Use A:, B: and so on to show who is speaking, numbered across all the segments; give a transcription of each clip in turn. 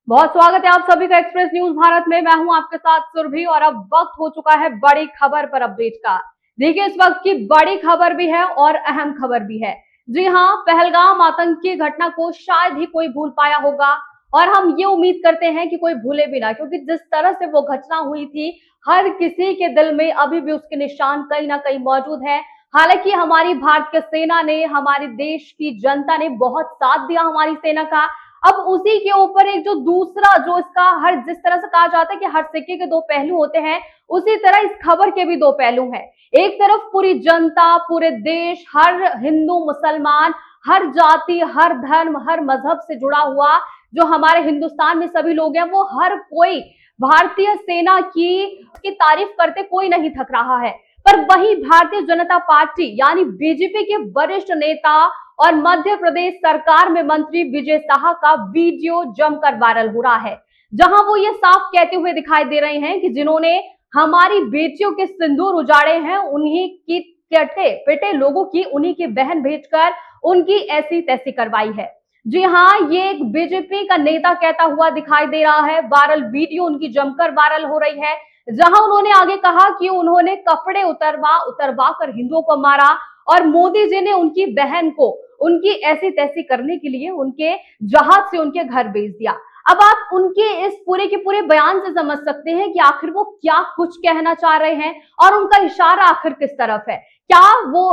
A: बहुत स्वागत है आप सभी का एक्सप्रेस न्यूज भारत में। मैं हूं आपके साथ सुरभि और अब वक्त हो चुका है बड़ी खबर पर अपडेट का। देखिए, इस वक्त की बड़ी खबर भी है और अहम खबर भी है। जी हां, पहलगाम आतंकी घटना को शायद ही कोई भूल पाया होगा और हम ये उम्मीद करते हैं कि कोई भूले भी ना, क्योंकि जिस तरह से वो घटना हुई थी हर किसी के दिल में अभी भी उसके निशान कहीं ना कहीं मौजूद है। हालांकि हमारी भारतीय सेना ने, हमारे देश की जनता ने बहुत साथ दिया हमारी सेना का। अब उसी के ऊपर एक जो दूसरा, जो इसका हर, जिस तरह से कहा जाता है कि हर सिक्के के दो पहलू होते हैं, उसी तरह इस खबर के भी दो पहलू हैं। एक तरफ पूरी जनता, पूरे देश, हर हिंदू मुसलमान, हर जाति, हर धर्म, हर मजहब से जुड़ा हुआ जो हमारे हिंदुस्तान में सभी लोग हैं, वो हर कोई भारतीय सेना की तारीफ करते कोई नहीं थक रहा है। पर वही भारतीय जनता पार्टी यानी बीजेपी के वरिष्ठ नेता और मध्य प्रदेश सरकार में मंत्री विजय शाह का वीडियो जमकर वायरल हो रहा है, जहां वो ये साफ कहते हुए दिखाई दे रहे हैं कि जिन्होंने हमारी बेटियों के सिंदूर उजाड़े हैं, उन्हीं की कटे पिटे लोगों की उन्हीं की बहन भेजकर उनकी ऐसी तैसी करवाई है। जी हाँ, ये एक बीजेपी का नेता कहता हुआ दिखाई दे रहा है। वायरल वीडियो उनकी जमकर वायरल हो रही है, जहां उन्होंने आगे कहा कि उन्होंने कपड़े उतरवा कर हिंदुओं को मारा और मोदी जी ने उनकी बहन को उनकी ऐसी तैसी करने के लिए उनके जहाज से उनके घर भेज दिया। अब आप उनके इस पूरे के पूरे बयान से समझ सकते हैं कि आखिर वो क्या कुछ कहना चाह रहे हैं और उनका इशारा आखिर किस तरफ है। क्या वो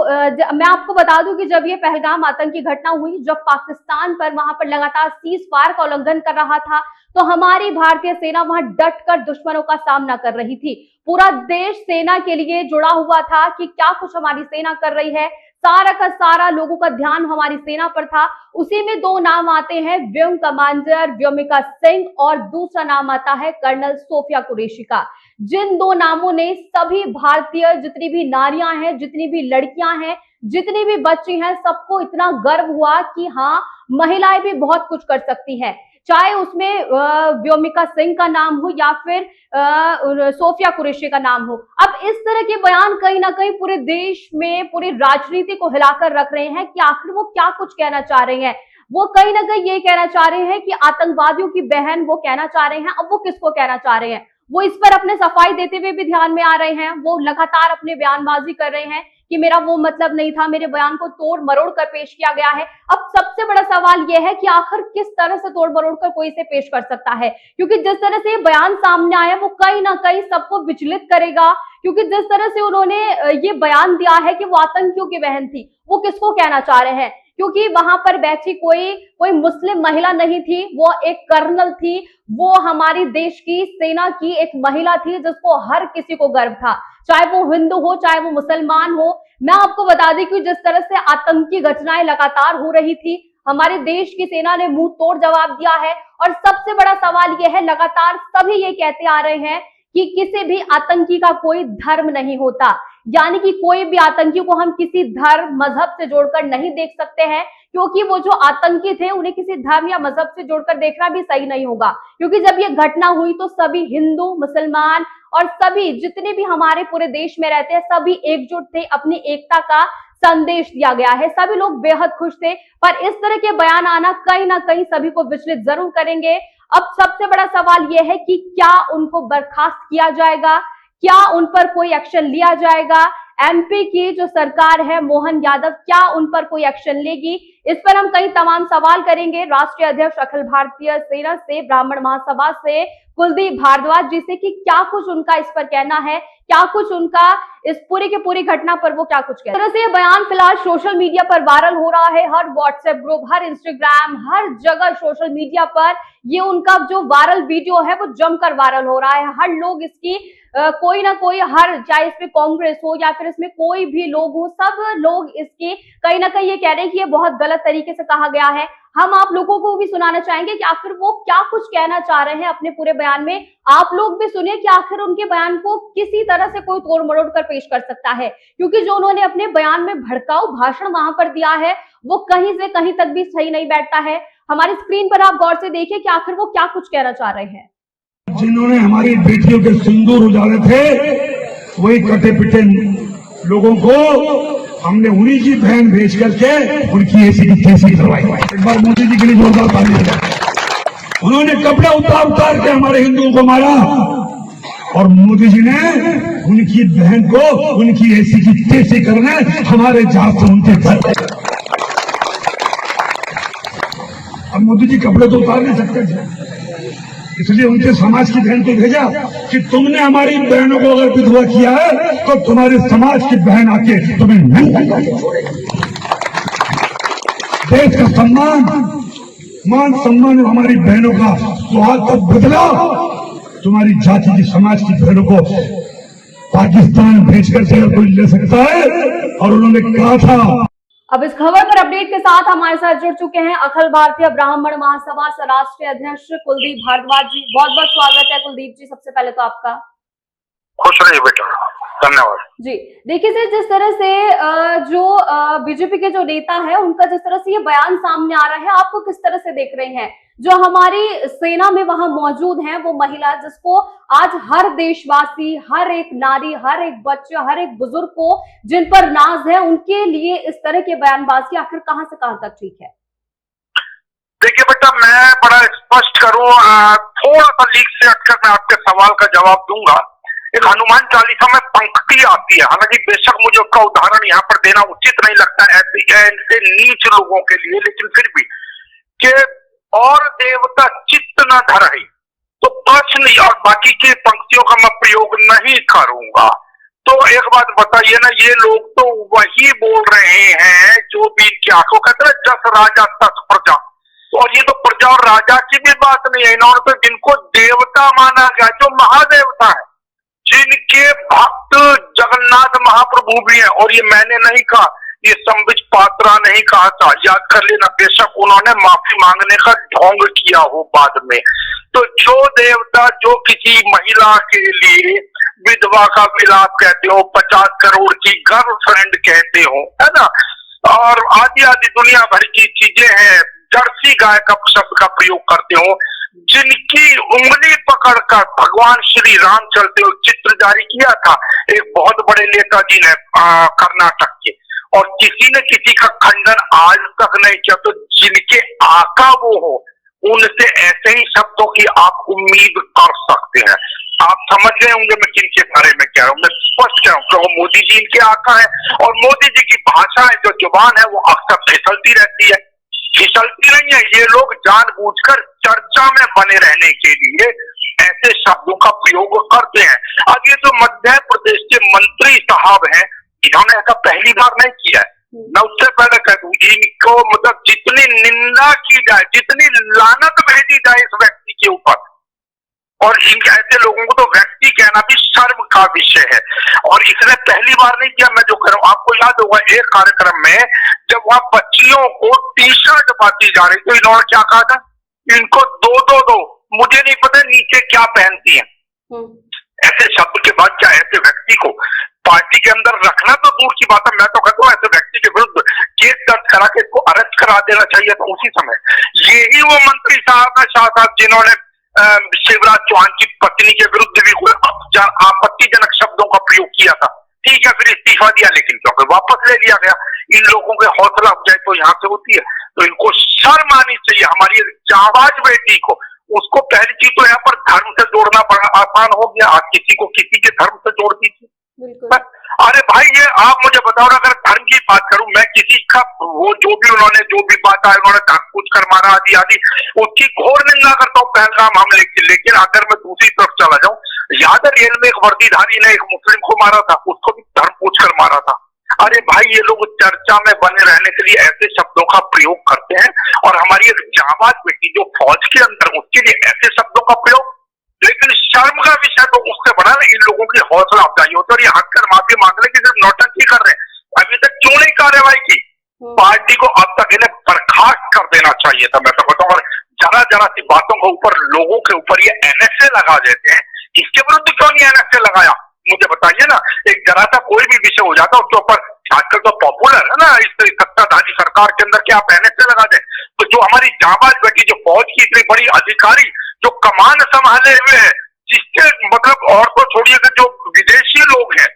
A: मैं आपको बता दूं कि जब ये पहलगाम आतंकी घटना हुई, जब पाकिस्तान पर वहां पर लगातार सीज फायर का उल्लंघन कर रहा था, तो हमारी भारतीय सेना वहां डटकर दुश्मनों का सामना कर रही थी। पूरा देश सेना के लिए जुड़ा हुआ था कि क्या कुछ हमारी सेना कर रही है। सारा का सारा लोगों का ध्यान हमारी सेना पर था। उसी में दो नाम आते हैं, विंग कमांडर व्योमिका सिंह और दूसरा नाम आता है कर्नल सोफिया कुरैशी का। जिन दो नामों ने सभी भारतीय, जितनी भी नारियां हैं, जितनी भी लड़कियां हैं, जितनी भी बच्ची हैं, सबको इतना गर्व हुआ कि हाँ, महिलाएं भी बहुत कुछ कर सकती हैं। चाहे उसमें व्योमिका सिंह का नाम हो या फिर सोफिया कुरैशी का नाम हो। अब इस तरह के बयान कहीं ना कहीं पूरे देश में पूरी राजनीति को हिलाकर रख रहे हैं कि आखिर वो क्या कुछ कहना चाह रहे हैं। वो कहीं ना कहीं ये कहना चाह रहे हैं कि आतंकवादियों की बहन वो कहना चाह रहे हैं। अब वो किसको कहना चाह रहे हैं, वो इस पर अपने सफाई देते हुए भी ध्यान में आ रहे हैं। वो लगातार अपने बयानबाजी कर रहे हैं कि मेरा वो मतलब नहीं था, मेरे बयान को तोड़ मरोड़ कर पेश किया गया है। अब सबसे बड़ा सवाल यह है कि आखिर किस तरह से तोड़ मरोड़ कर कोई इसे पेश कर सकता है, क्योंकि जिस तरह से ये बयान सामने आया वो कहीं ना कहीं सबको विचलित करेगा। क्योंकि जिस तरह से उन्होंने ये बयान दिया है कि वो आतंकियों की बहन थी, वो किसको कहना चाह रहे हैं, क्योंकि वहां पर बैठी कोई मुस्लिम महिला नहीं थी, वो एक कर्नल थी, वो हमारी देश की सेना की एक महिला थी जिसको हर किसी को गर्व था, चाहे वो हिंदू हो चाहे वो मुसलमान हो। मैं आपको बता दें कि जिस तरह से आतंकी घटनाएं लगातार हो रही थी, हमारे देश की सेना ने मुंह तोड़ जवाब दिया है। और सबसे बड़ा सवाल यह है, लगातार सभी ये कहते आ रहे हैं कि किसी भी आतंकी का कोई धर्म नहीं होता, यानी कि कोई भी आतंकी को हम किसी धर्म मजहब से जोड़कर नहीं देख सकते हैं, क्योंकि वो जो आतंकी थे उन्हें किसी धर्म या मजहब से जोड़कर देखना भी सही नहीं होगा। क्योंकि जब ये घटना हुई तो सभी हिंदू, मुसलमान और सभी जितने भी हमारे पूरे देश में रहते हैं, सभी एकजुट थे, अपनी एकता का संदेश दिया गया है, सभी लोग बेहद खुश थे। पर इस तरह के बयान आना कहीं ना कहीं सभी को विचलित जरूर करेंगे। अब सबसे बड़ा सवाल यह है कि क्या उनको बर्खास्त किया जाएगा, क्या उन पर कोई एक्शन लिया जाएगा। एमपी की जो सरकार है, मोहन यादव, क्या उन पर कोई एक्शन लेगी, इस पर हम कई तमाम सवाल करेंगे राष्ट्रीय अध्यक्ष अखिल भारतीय सेना से, ब्राह्मण महासभा से कुलदीप भारद्वाज जी से कि क्या कुछ उनका इस पर कहना है, क्या कुछ उनका इस पूरी की पूरी घटना पर वो क्या कुछ कहते हैं। इस तरह से बयान फिलहाल सोशल मीडिया पर वायरल हो रहा है, हर व्हाट्सएप ग्रुप, हर इंस्टाग्राम, हर जगह सोशल मीडिया पर ये उनका जो वायरल वीडियो है वो जमकर वायरल हो रहा है। हर लोग इसकी कोई ना कोई, हर, चाहे इसमें कांग्रेस हो या फिर इसमें कोई भी लोग हो, सब लोग इसकी कहीं ना कहीं ये कह रहे हैं कि ये बहुत गलत तरीके से कहा गया है। हम आप लोगों को भी सुनाना चाहेंगे कि आखिर वो क्या कुछ कहना चाह रहे हैं अपने पूरे बयान में। आप लोग भी सुनिए कि आखिर उनके बयान को किसी तरह से कोई तोड़ मरोड़ कर पेश कर सकता है, क्योंकि जो उन्होंने अपने बयान में भड़काऊ भाषण वहां पर दिया है वो कहीं से कहीं तक भी सही नहीं बैठता है। हमारी स्क्रीन पर आप गौर से देखिए कि आखिर वो क्या कुछ कहना चाह रहे हैं।
B: जिन्होंने हमारी बेटियों के सिंदूर उजाड़े थे, वही कटे पिटे लोगों को हमने उन्हीं की बहन भेज करके उनकी ऐसी की तैसी करवाई। एक बार मोदी जी के लिए जोरदार ताली बजाएं। उन्होंने कपड़े उतार उतार के हमारे हिंदुओं को मारा, और मोदी जी ने उनकी बहन को उनकी ऐसी की तैसी करने हमारे जहाज से उनके घर। अब मोदी जी कपड़े तो उतार नहीं सकते थे, इसलिए उनके समाज की बहन को भेजा कि तुमने हमारी बहनों को अगर विधवा किया है तो तुम्हारे समाज की बहन आके तुम्हें नंगा करके छोड़ेगी। देश का सम्मान, मान सम्मान और हमारी बहनों का सुहाग तक बदला तुम्हारी जाति की समाज की बहनों को पाकिस्तान भेजकर से कोई ले सकता है। और उन्होंने कहा था।
A: अब इस खबर पर अपडेट के साथ हमारे साथ जुड़ चुके हैं अखिल भारतीय ब्राह्मण महासभा राष्ट्रीय अध्यक्ष कुलदीप भारद्वाज जी। बहुत बहुत स्वागत है कुलदीप जी, सबसे पहले तो आपका।
C: खुश रहिए बेटा, धन्यवाद
A: जी। देखिए सर, जिस तरह से जो बीजेपी के जो नेता है उनका जिस तरह से ये बयान सामने आ रहा है, आपको किस तरह से देख रहे हैं? जो हमारी सेना में वहां मौजूद है वो महिला, जिसको आज हर देशवासी, हर एक नारी, हर एक बच्चा, हर एक बुजुर्ग को जिन पर नाज है, उनके लिए इस तरह के बयानबाजी आखिर कहां से कहां तक ठीक है?
C: देखिए बेटा, मैं बड़ा स्पष्ट करूं, थोड़ा सा लीक से हटकर मैं आपके सवाल का जवाब दूंगा। एक हनुमान चालीसा में पंक्ति आती है, हालांकि बेशक मुझे उसका उदाहरण यहाँ पर देना उचित नहीं लगता ऐसे नीच लोगों के लिए, लेकिन फिर भी कि और देवता चित्त न धरहि, तो प्रश्न और बाकी के पंक्तियों का मैं प्रयोग नहीं करूंगा। तो एक बात बताइए ना, ये लोग तो वही बोल रहे हैं जो भी इनकी आंखों कहते हैं जस राजा तस प्रजा, और ये तो प्रजा और राजा की भी बात नहीं है। इन्होंने तो जिनको देवता माना गया, जो महादेवता है, जिनके भक्त जगन्नाथ महाप्रभु भी हैं, और ये मैंने नहीं कहा, ये संबित पात्रा नहीं कहा था, याद कर लेना। बेशक उन्होंने माफी मांगने का ढोंग किया हो बाद में। तो जो देवता जो किसी महिला के लिए विधवा का विलाप कहते हो, 50 करोड़ की गर्लफ्रेंड कहते हो, है ना, और आदि आदि दुनिया भर की चीजें हैं, जर्सी गाय का शब्द का प्रयोग करते हो, जिनकी उंगली पकड़कर भगवान श्री राम चलते हुए चित्र जारी किया था एक बहुत बड़े नेताजी ने कर्नाटक के, और किसी ने किसी का खंडन आज तक नहीं किया। तो जिनके आका वो हो, उनसे ऐसे ही शब्दों की आप उम्मीद कर सकते हैं। आप समझ गए होंगे मैं किनके बारे में कह रहा हूं। मैं स्पष्ट कह रहा हूं, मोदी जी इनके आका है, और मोदी जी की भाषा है, जो जुबान है, वो अक्सर फिसलती रहती है, फिसलती नहीं है। ये लोग जानबूझकर चर्चा में बने रहने के लिए ऐसे शब्दों का प्रयोग करते हैं। अब ये जो मध्य प्रदेश के मंत्री साहब हैं, इन्होंने ऐसा पहली बार नहीं किया है। मैं उससे पहले कह दूं, इनको मतलब जितनी निंदा की जाए, जितनी लानत भेजी जाए इस व्यक्ति के ऊपर, और इन ऐसे लोगों को तो व्यक्ति कहना भी शर्म का विषय है। और इसने पहली बार नहीं किया। मैं जो कह रहा हूं, आपको याद होगा एक कार्यक्रम में जब वहां बच्चियों को टी शर्ट बांटी जा रही, तो इन्होंने क्या कहा था, इनको दो, मुझे नहीं पता नीचे क्या पहनती है। ऐसे शब्द के बाद क्या ऐसे व्यक्ति को पार्टी के अंदर रखना तो दूर की बात है, मैं तो कहता हूं ऐसे व्यक्ति के विरुद्ध केस दर्ज करा के इसको अरेस्ट करा देना चाहिए था उसी समय। यही वो मंत्री साहब है, शाह साहब, जिन्होंने शिवराज चौहान की पत्नी के विरुद्ध भी कोई आपत्तिजनक शब्दों का प्रयोग किया था। ठीक है, फिर इस्तीफा दिया, लेकिन क्योंकि वापस ले लिया गया। इन लोगों के हौसला अफजाई तो यहाँ से होती है, तो इनको शर्म आनी चाहिए। हमारी जाबाज बेटी को, उसको पहली चीज तो यहाँ पर धर्म से जोड़ना बड़ा आसान हो गया। आज किसी को किसी के धर्म से जोड़ दीजिए। अरे भाई, ये आप मुझे बताओ ना, अगर धर्म की बात करूं मैं, किसी का वो जो भी बात है, उन्होंने धर्म पूछ कर मारा आदि आदि, उसकी घोर निंदा करता हूं पहलगाम हमले की। लेकिन अगर मैं दूसरी तरफ चला जाऊं, याद है रेल में एक वर्दीधारी ने एक मुस्लिम को मारा था, उसको भी धर्म पूछ कर मारा था। अरे भाई, ये लोग चर्चा में बने रहने के लिए ऐसे शब्दों का प्रयोग करते हैं, और हमारी एक जाबाज बेटी जो फौज के अंदर, उसके लिए ऐसे शब्दों का प्रयोग। लेकिन शर्म का विषय तो उससे बड़ा ना, इन लोगों की हौसला अफजाई होती है, और ये हटकर माफी मांगने की सिर्फ नौटंकी कर रहे हैं। अभी तक क्यों नहीं कार्रवाई की? पार्टी को अब तक इन्हें बर्खास्त कर देना चाहिए था, मैं तो बताऊं। और जरा सी बातों के ऊपर, लोगों के ऊपर ये एनएसए लगा देते हैं। इसके विरुद्ध क्यों नहीं एनएसए लगाया, मुझे बताइए ना। एक जरा सा कोई भी विषय हो जाता है, उसके ऊपर आजकल तो पॉपुलर है ना इस सत्ताधारी सरकार के अंदर, क्या आप एनएसए लगा दें? तो जो हमारी जाबाज बेटी, जो फौज की इतनी बड़ी अधिकारी, जो कमान संभाले हुए है, जिसके मतलब, और तो छोड़िए कि जो विदेशी लोग हैं,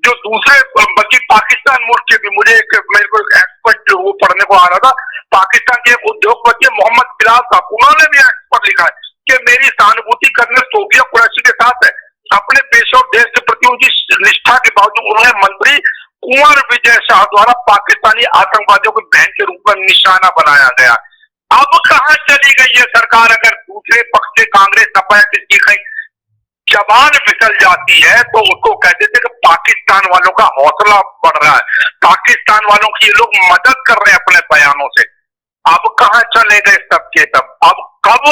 C: जो दूसरे बल्कि पाकिस्तान मुल्क के भी, मेरे को एक्सपर्ट वो पढ़ने को आ रहा था, पाकिस्तान के उद्योगपति मोहम्मद बिलाल साहब, उन्होंने भी एक्सपर्ट लिखा है बावजूद उन्होंने मंत्री कुंवर विजय शाह द्वारा पाकिस्तानी आतंकवादियों को बहन के रूप में निशाना बनाया गया। अब कहां चली गई है सरकार? अगर दूसरे पक्ष से कांग्रेस सपा की कहीं जबान फिसल जाती है तो उसको कहते थे कि पाकिस्तान वालों का हौसला बढ़ रहा है, पाकिस्तान वालों की ये लोग मदद कर रहे हैं अपने बयानों से। अब कहां चले गए सबके तब? अब कब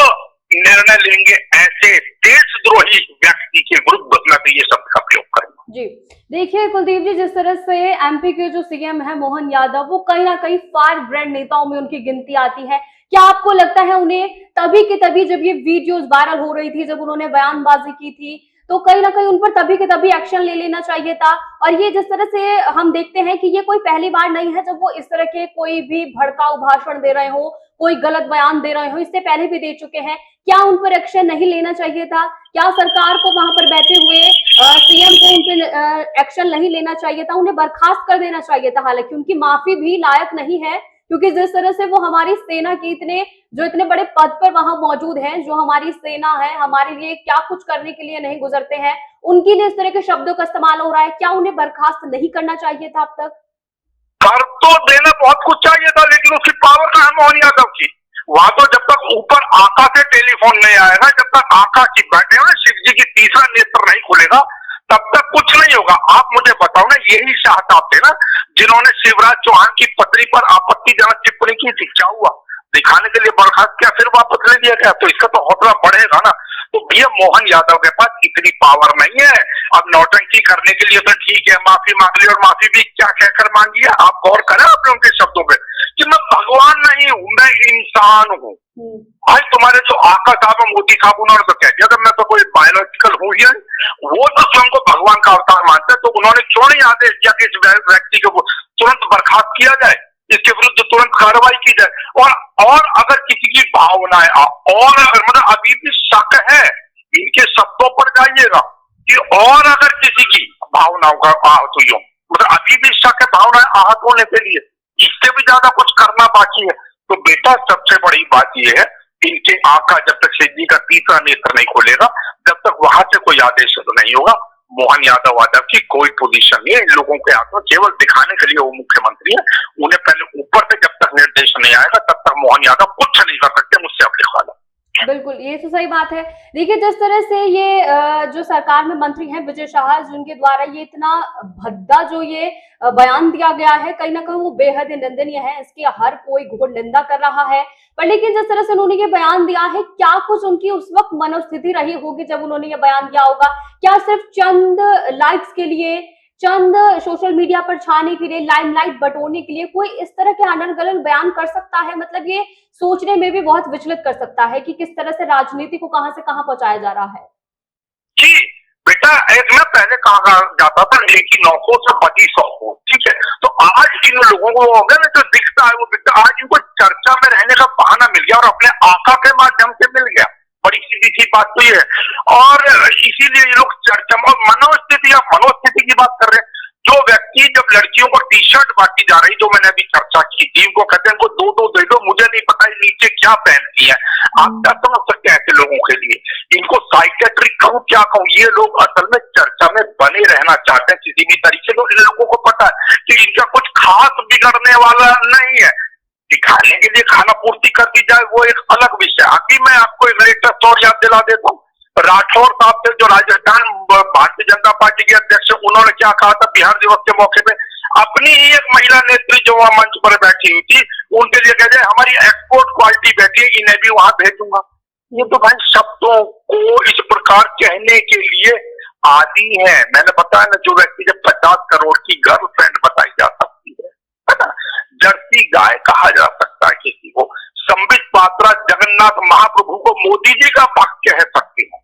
C: निर्णय लेंगे ऐसे देशद्रोही व्यक्ति के विरुद्ध में भी ये शब्द का प्रयोग करेंगे?
A: जी देखिए कुलदीप जी, जिस तरह से एमपी के जो सीएम है मोहन यादव, वो कहीं ना कहीं फार ब्रांड नेताओं में उनकी गिनती आती है। क्या आपको लगता है उन्हें तभी के तभी जब ये वीडियोस वायरल हो रही थी, जब उन्होंने बयानबाजी की थी, तो कहीं ना कहीं उन पर तभी के तभी एक्शन ले लेना चाहिए था? और ये जिस तरह से हम देखते हैं कि ये कोई पहली बार नहीं है जब वो इस तरह के कोई भी भड़काऊ भाषण दे रहे हो, कोई गलत बयान दे रहे हो, इससे पहले भी दे चुके हैं। क्या उन पर एक्शन नहीं लेना चाहिए था? क्या सरकार को वहां पर बैठे हुए सीएम को उन पर एक्शन नहीं लेना चाहिए था? उन्हें बर्खास्त कर देना चाहिए था। हालांकि उनकी माफी भी लायक नहीं है, क्योंकि जिस तरह से वो हमारी सेना की इतने बड़े पद पर वहां मौजूद हैं, जो हमारी सेना है, हमारे लिए क्या कुछ करने के लिए नहीं गुजरते हैं, उनके लिए इस तरह के शब्दों का इस्तेमाल हो रहा है। क्या उन्हें बर्खास्त नहीं करना चाहिए था अब तक?
C: कर तो देना बहुत कुछ चाहिए था, लेकिन उसकी पावर कहां मोहन यादव की? वहां तो जब तक ऊपर आका से टेलीफोन नहीं आएगा, जब तक आका की बैठे हो ना, शिव जी की तीसरा नेत्र नहीं खुलेगा, तब तक कुछ नहीं होगा। आप मुझे बताओ ना, यही शाह साहब थे ना जिन्होंने शिवराज चौहान की पत्नी पर आपत्तिजनक टिप्पणी की थी। क्या हुआ? दिखाने के लिए बर्खास्त किया, फिर वापस ले लिया गया। तो इसका तो हौसला बढ़ेगा ना। तो भैया मोहन यादव के पास इतनी पावर नहीं है। अब नौटंकी करने के लिए तो ठीक है, माफी मांग ली, और माफी भी क्या कहकर मांगी है? आप गौर करें अपने उनके शब्दों पे कि मैं भगवान नहीं हूं, मैं इंसान हूं। आज तुम्हारे जो आका साहब मोदी साहब, उन्होंने तो कह दिया कि मैं तो कोई बायोलॉजिकल हूं ही नहीं। वो तो स्वयं को भगवान का अवतार मानते, तो उन्होंने क्यों नहीं आदेश दिया कि इस व्यक्ति को तुरंत बर्खास्त किया जाए, इसके विरुद्ध तुरंत कार्रवाई की जाए? और अगर किसी की भावनाएं और अगर मतलब अभी भी शक है, इनके शब्दों पर जाइएगा कि और अगर किसी की भावनाओं का आहत हुई हो, मतलब अभी भी शक है भावनाएं आहत होने के लिए, इससे भी ज्यादा कुछ करना बाकी है। तो बेटा सबसे बड़ी बात यह है, इनके आका जब तक शिव जी का तीसरा नेत्र नहीं खोलेगा, जब तक वहां से कोई आदेश नहीं होगा, मोहन यादव की कोई पोजीशन नहीं है। इन लोगों के हाथ में केवल दिखाने के लिए वो मुख्यमंत्री है। उन्हें पहले ऊपर से जब तक निर्देश नहीं आएगा तब तक मोहन यादव कुछ नहीं कर सकते। मुझसे आप लिखवा लो।
A: बिल्कुल, ये तो सही बात है। देखिए जिस तरह से ये जो सरकार में मंत्री हैं विजय शाह, जिनके द्वारा ये इतना भद्दा जो ये बयान दिया गया है, कहीं ना कहीं वो बेहद निंदनीय है। इसकी हर कोई घोर निंदा कर रहा है। पर लेकिन जिस तरह से उन्होंने ये बयान दिया है, क्या कुछ उनकी उस वक्त मनोस्थिति रही होगी जब उन्होंने ये बयान दिया होगा? क्या सिर्फ चंद लाइक्स के लिए, चंद सोशल मीडिया पर छाने के लिए, लाइमलाइट बटोरने के लिए कोई इस तरह के अनर्गल गलत बयान कर सकता है? मतलब ये सोचने में भी बहुत विचलित कर सकता है कि किस तरह से राजनीति को कहां से कहां पहुंचाया जा रहा है।
C: जी बेटा, एक मैं पहले कहा जाता था लेकिन 900 से बदी 100, ठीक है? तो आज इन लोगों को हो गया ना, जो दिखता है वो दिखता। आज इनको चर्चा में रहने का बहाना मिल गया और अपने आका के माध्यम से मिल गया। बड़ी सीधी सी बात तो ये है। और इसीलिए ये लोग चर्चा में मनोस्थिति की बात कर रहे हैं। जो व्यक्ति जब लड़कियों को टी शर्ट बांटी जा रही, जो मैंने अभी चर्चा की थी, उनको कहते हैं इनको दो दे दो, मुझे नहीं पता नीचे क्या पहनती है। आप क्या समझ सकते हैं ऐसे लोगों के लिए? इनको साइकेट्रिक कहूं क्या कहूं, ये लोग असल में चर्चा में बने रहना चाहते हैं किसी भी तरीके से। इन लोगों को पता है कि इनका कुछ खास बिगड़ने वाला नहीं है। दिखाने के लिए खाना पूर्ति कर दी जाए वो एक अलग विषय। अभी मैं आपको एक लेटेस्ट और याद दिला देता हूँ। राठौर साहब थे जो राजस्थान भारतीय जनता पार्टी के अध्यक्ष, उन्होंने क्या कहा था बिहार दिवस के मौके पे? अपनी ही एक महिला नेत्री जो वहां मंच पर बैठी हुई थी, उनके लिए कह जाए हमारी एक्सपोर्ट क्वालिटी बैठी है, इन्हें भी वहां भेजूंगा। ये तो भाई शब्दों को इस प्रकार कहने के लिए आदि है। मैंने बताया ना, जो व्यक्ति जब 50 करोड़ की गर्लफ्रेंड बताई जा सकती है ना, जर्सी गाय कहा जा सकता है किसी को, संबित पात्रा जगन्नाथ महाप्रभु को मोदी जी का भक्त कह सकती है,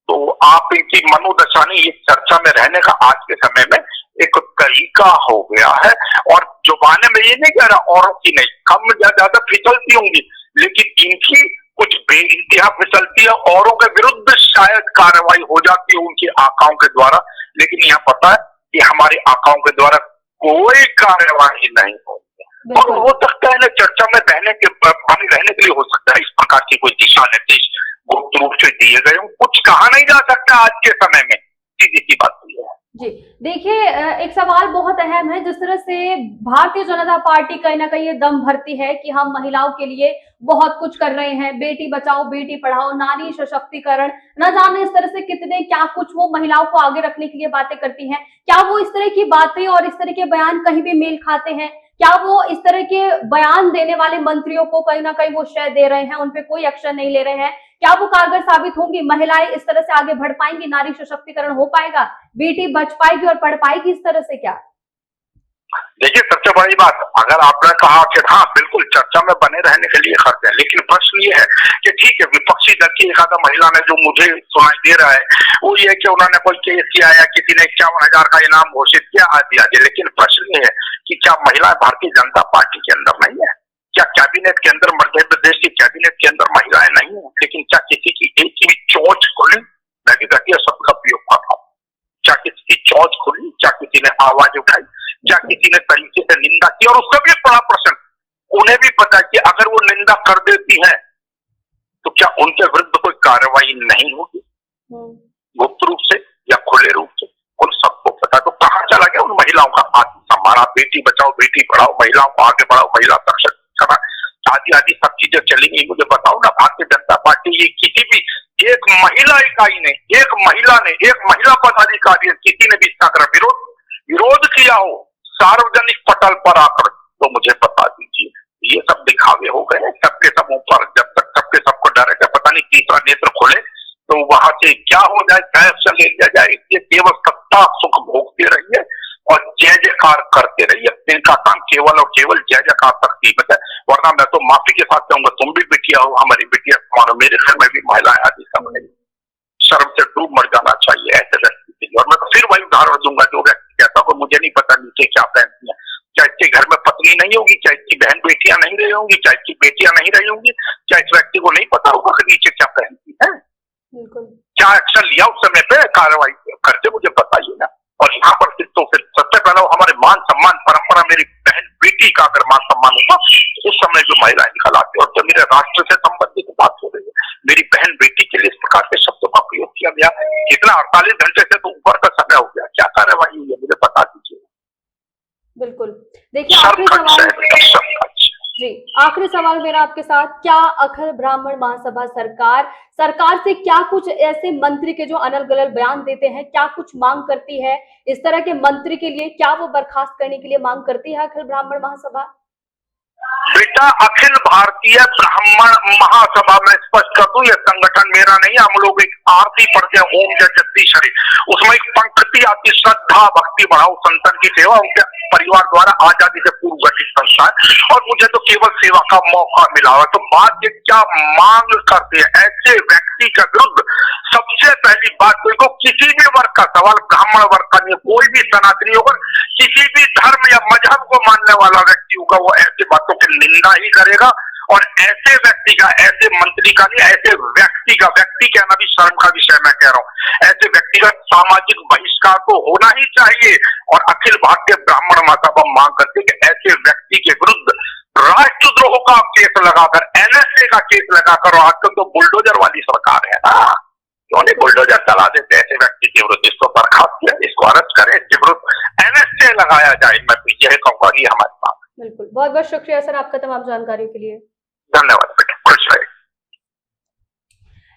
C: तो आप इनकी मनोदशा नहीं, ये चर्चा में रहने का आज के समय में एक तरीका हो गया है। और जुबाने में ये नहीं कह रहा औरों की नहीं, कम या ज्यादा फिसलती होंगी, लेकिन इनकी कुछ बेइंतहा फिसलती है। औरों के विरुद्ध शायद कार्रवाई हो जाती है उनके आकाओं के द्वारा, लेकिन यह पता है कि हमारे आकाओं के द्वारा कोई कार्रवाई नहीं होगी। और हो सकता है ना चर्चा में रहने के लिए हो सकता है इस प्रकार की कोई दिशा निर्देश गुप्त रूप से दिए गए हों। कुछ कहा नहीं जा सकता आज के समय में, सीधी सी बात है।
A: जी, देखिए एक सवाल बहुत अहम है। जिस तरह से भारतीय जनता पार्टी कहीं न कहीं ये दम भरती है कि हम महिलाओं के लिए बहुत कुछ कर रहे हैं, बेटी बचाओ, बेटी पढ़ाओ, नारी सशक्तिकरण, न जाने इस तरह से कितने क्या कुछ वो महिलाओं को आगे रखने के लिए बातें करती हैं। क्या वो इस तरह की बातें और इस तरह के बयान कहीं भी मेल खाते हैं? क्या वो इस तरह के बयान देने वाले मंत्रियों को कहीं न कहीं वो शय दे रहे हैं, उन पे कोई एक्शन नहीं ले रहे हैं? क्या वो कारगर साबित होंगी? महिलाएं इस तरह से आगे बढ़ पाएंगी? नारी सशक्तिकरण हो पाएगा? बेटी बच पाएगी और पढ़ पाएगी इस तरह से क्या?
C: देखिए, सबसे बड़ी बात, अगर आपने कहा कि हाँ बिल्कुल चर्चा में बने रहने के लिए करते हैं, लेकिन प्रश्न ये है कि ठीक है, विपक्षी दल की एक आधा महिला ने जो मुझे सुनाई दे रहा है वो ये कि उन्होंने कोई केस किया या किसी ने 51,000 का इनाम घोषित किया आदि आदि। लेकिन प्रश्न ये है कि क्या महिला भारतीय जनता पार्टी के अंदर नहीं है? क्या कैबिनेट के अंदर, मध्य प्रदेश की कैबिनेट के अंदर महिलाएं नहीं है? लेकिन क्या किसी की एक की भी चोंच खुली? मैं भी घटिया शब्द का प्रयोग कर रहा हूं। क्या किसी की चोंच खुली? क्या किसी ने आवाज उठाई? क्या किसी ने तरीके से निंदा की? और उसका भी एक बड़ा प्रश्न, उन्हें भी पता कि अगर वो निंदा कर देती है तो क्या उनके विरुद्ध कोई कार्रवाई नहीं होगी, गुप्त रूप से या खुले रूप से? उन सबको पता। तो कहां चला गया उन महिलाओं का आत्मसम्मान? बेटी बचाओ, बेटी पढ़ाओ, महिलाओं को आगे बढ़ाओ, महिला सशक्तिकरण आदि आदि सब चीजें चली गई। मुझे बताओ ना, भारतीय जनता पार्टी ये किसी भी एक महिला इकाई ने, एक महिला पदाधिकारी, किसी ने भी इसका अगर विरोध किया हो सार्वजनिक पटल पर आकर, तो मुझे बता दीजिए। ये सब दिखावे हो गए, सबके सब ऊपर, जब तक सबके सबको डर है कि पता नहीं तीसरा नेत्र खोले तो वहां से क्या हो जाए, क्या एक्शन ले लिया जाए। ये केवल सत्ता सुख भोगते रहिए और जय जयकार करते रहिए। इनका काम केवल और केवल जय जयकार तक सीमित है। वरना मैं तो माफी के साथ कहूंगा, तुम भी बिटिया हो, हमारी बिटिया तुम्हारा, मेरे घर में भी महिलाएं आदि सब नहीं। शर्म से डूब मर जाना चाहिए ऐसे व्यक्ति के लिए। और मैं तो फिर वही उदाहरण दूंगा, जो व्यक्ति कहता हो मुझे नहीं पता नीचे क्या पहनती है। क्या इसके घर में पत्नी नहीं होगी? क्या इसकी बहन बेटियां नहीं रही होंगी? क्या इसकी बेटियां नहीं रही होंगी? क्या इस व्यक्ति को नहीं पता होगा कि नीचे क्या पहनती है? क्या एक्शन लिया उस समय पे? कार्रवाई करके मुझे बताइए ना। और यहाँ पर तो फिर सबसे पहला हमारे मान सम्मान परंपरा, मेरी बहन बेटी का अगर मान सम्मान होगा उस समय जो महिलाएं निकल आती है। और जब मेरे राष्ट्र से संबंधित बात हो रही है, मेरी बहन बेटी के लिए इस प्रकार के शब्दों का प्रयोग किया गया, इतना 48 घंटे से तो ऊपर का समय हो गया, क्या कार्रवाई हुई है मुझे बता दीजिए।
A: बिल्कुल। देखिए आखिरी सवाल मेरा आपके साथ, क्या अखिल ब्राह्मण महासभा सरकार से क्या कुछ ऐसे मंत्री के जो अनल गलल बयान देते हैं, क्या कुछ मांग करती है इस तरह के मंत्री के लिए? क्या वो बर्खास्त करने के लिए मांग करती है अखिल ब्राह्मण महासभा?
C: बेटा, अखिल भारतीय ब्राह्मण महासभा में स्पष्ट कर दूं, ये संगठन मेरा नहीं है। हम लोग एक आरती पढ़ते हैं, ओम जगदीश्वरी, उसमें एक पंक्ति आती, श्रद्धा भक्ति बढ़ाओ संतन की सेवा, उनके परिवार द्वारा आजादी से पूर्व गठित संस्था है और मुझे तो केवल सेवा का मौका मिला हुआ। तो बात ये क्या मांग करते हैं ऐसे व्यक्ति के विरुद्ध? सबसे पहली बात, देखो किसी भी वर्ग का सवाल, ब्राह्मण वर्ग का नहीं, कोई भी सनातनी होगा, किसी भी धर्म या मजहब को मानने वाला व्यक्ति होगा, वो ऐसी बातों की निंदा ही करेगा। और ऐसे व्यक्ति का, ऐसे मंत्री का नहीं, ऐसे व्यक्ति का, व्यक्ति कहना भी शर्म का विषय मैं कह रहा हूं, ऐसे व्यक्ति का सामाजिक बहिष्कार तो होना ही चाहिए। और अखिल भारतीय ब्राह्मण महासभा मांग करते कि ऐसे व्यक्ति के विरुद्ध राष्ट्रद्रोह का केस लगाकर, एनएसए का केस लगाकर, और आजकल तो बुलडोजर वाली सरकार है ना, क्यों नहीं बुलडोजर चला देते ऐसे व्यक्ति के विरुद्ध? इसको बर्खास्त किया, इसको अरेस्ट करें, इसके विरुद्ध एनएसए लगाया जाए। मैं तो यह कहूंगा, ये हमारे पास।
A: बिल्कुल, बहुत बहुत शुक्रिया सर आपका तमाम जानकारी के लिए।
C: धन्यवाद बेटा, खुश रहे।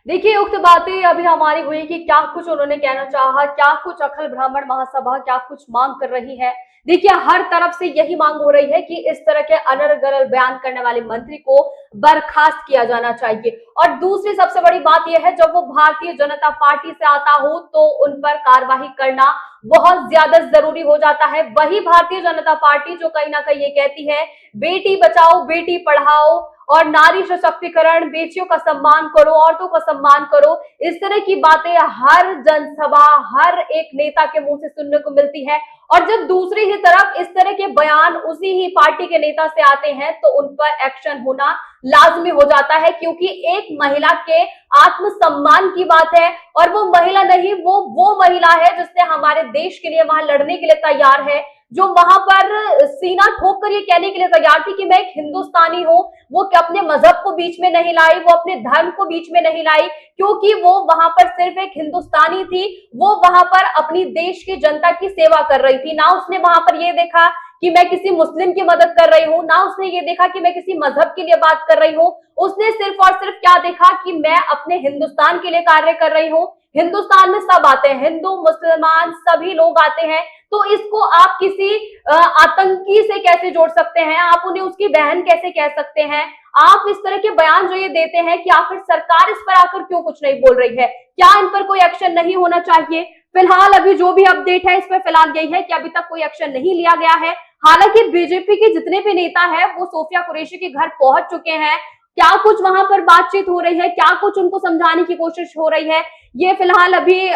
A: देखिए उक्त बातें अभी हमारी हुई कि क्या कुछ उन्होंने कहना चाहा, क्या कुछ अखिल ब्राह्मण महासभा क्या कुछ मांग कर रही है। देखिए हर तरफ से यही मांग हो रही है कि इस तरह के अनर गलल बयान करने वाले मंत्री को बर्खास्त किया जाना चाहिए। और दूसरी सबसे बड़ी बात यह है, जब वो भारतीय जनता पार्टी से आता हो तो उन पर कार्रवाई करना बहुत ज्यादा जरूरी हो जाता है। वही भारतीय जनता पार्टी जो कहीं ना कहीं ये कहती है बेटी बचाओ, बेटी पढ़ाओ और नारी सशक्तिकरण, बेटियों का सम्मान करो, औरतों का सम्मान करो, इस तरह की बातें हर जनसभा, हर एक नेता के मुंह से सुनने को मिलती है। और जब दूसरी ही तरफ इस तरह के बयान उसी ही पार्टी के नेता से आते हैं तो उन पर एक्शन होना लाजमी हो जाता है, क्योंकि एक महिला के आत्मसम्मान की बात है। और वो महिला नहीं, वो महिला है जिसने हमारे देश के लिए वहां लड़ने के लिए तैयार है, जो वहां पर सीना ठोक कर ये कहने के लिए तैयार थी कि मैं एक हिंदुस्तानी हूं। वो अपने मजहब को बीच में नहीं लाई, वो अपने धर्म को बीच में नहीं लाई, क्योंकि वो वहां पर सिर्फ एक हिंदुस्तानी थी। वो वहां पर अपनी देश की जनता की सेवा कर रही थी। ना उसने वहां पर ये देखा कि मैं किसी मुस्लिम की मदद कर रही हूँ, ना उसने ये देखा कि मैं किसी मजहब के लिए बात कर रही हूँ। उसने सिर्फ और सिर्फ क्या देखा कि मैं अपने हिंदुस्तान के लिए कार्य कर रही हूँ। हिंदुस्तान में सब आते हैं, हिंदू मुसलमान सभी लोग आते हैं, तो इसको आप किसी आतंकी से कैसे जोड़ सकते हैं? आप उन्हें उसकी बहन कैसे कह सकते हैं? आप इस तरह के बयान जो ये देते हैं कि आखिर सरकार इस पर आकर क्यों कुछ नहीं बोल रही है? क्या इन पर कोई एक्शन नहीं होना चाहिए? फिलहाल अभी जो भी अपडेट है इस पर फिलहाल यही है कि अभी तक कोई एक्शन नहीं लिया गया है। हालांकि बीजेपी के जितने भी नेता हैं वो सोफिया कुरैशी के घर पहुंच चुके हैं। क्या कुछ वहां पर बातचीत हो रही है, क्या कुछ उनको समझाने की कोशिश हो रही है, ये फिलहाल अभी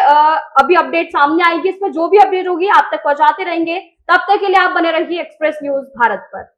A: अपडेट सामने आएगी। इस पर जो भी अपडेट होगी आप तक पहुंचाते रहेंगे। तब तक के लिए आप बने रहिए एक्सप्रेस न्यूज भारत पर।